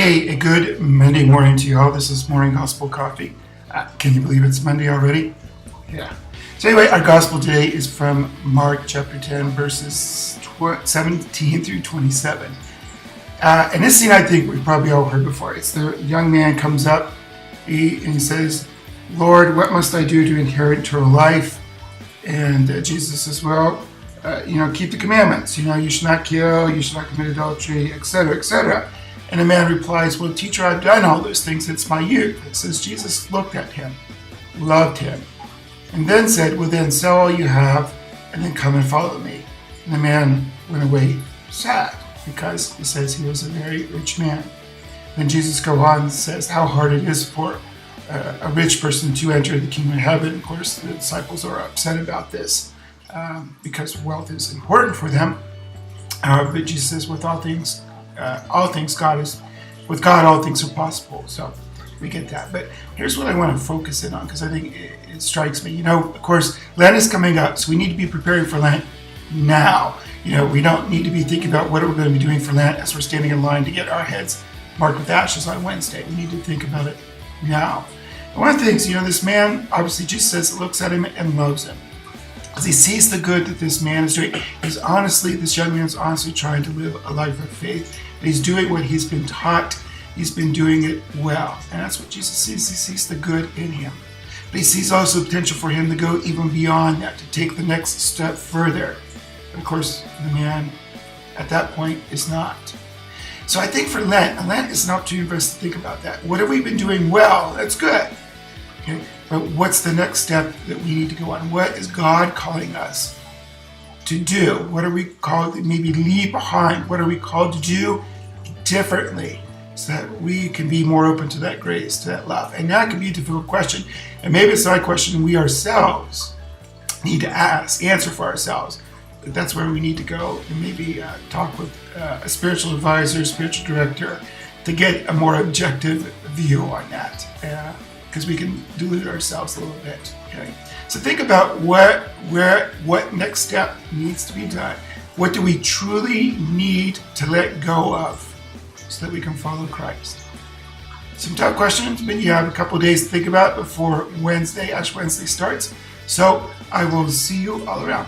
Hey, a good Monday morning to you all. This is Morning Gospel Coffee. Can you believe it's Monday already? Yeah. So anyway, our gospel today is from Mark chapter 10, verses 17 through 27. And this scene I think we've probably all heard before. It's the young man comes up and he says, Lord, what must I do to inherit eternal life? And Jesus says, well, keep the commandments. You should not kill, you should not commit adultery, etc., etc. And the man replies, well, teacher, I've done all those things since my youth. It says Jesus looked at him, loved him, and then said, well, then sell all you have and then come and follow me. And the man went away sad because he says he was a very rich man. Then Jesus goes on and says how hard it is for a rich person to enter the kingdom of heaven. Of course, the disciples are upset about this because wealth is important for them. But Jesus says, with all things, all things are possible. So we get that. But here's what I want to focus in on, because I think it strikes me. Of course, Lent is coming up, so we need to be preparing for Lent now. We don't need to be thinking about what we're going to be doing for Lent as we're standing in line to get our heads marked with ashes on Wednesday. We need to think about it now. And one of the things, this man, obviously Jesus says, looks at him and loves him, because he sees the good that this man is doing. This young man is honestly trying to live a life of faith. He's doing what he's been taught. He's been doing it well. And that's what Jesus sees. He sees the good in him. But he sees also potential for him to go even beyond that, to take the next step further. But of course, the man at that point is not. So I think for Lent is an opportunity for us to think about that. What have we been doing well? That's good. Okay? But what's the next step that we need to go on? What is God calling us to do? What are we called to maybe leave behind? What are we called to do differently so that we can be more open to that grace, to that love? And that can be a difficult question. And maybe it's not a question we ourselves need to answer for ourselves. But that's where we need to go and maybe talk with a spiritual advisor, spiritual director, to get a more objective view on that. Because we can delude ourselves a little bit. Okay? So think about what next step needs to be done. What do we truly need to let go of so that we can follow Christ? Some tough questions, but you have a couple of days to think about before Ash Wednesday starts. So I will see you all around.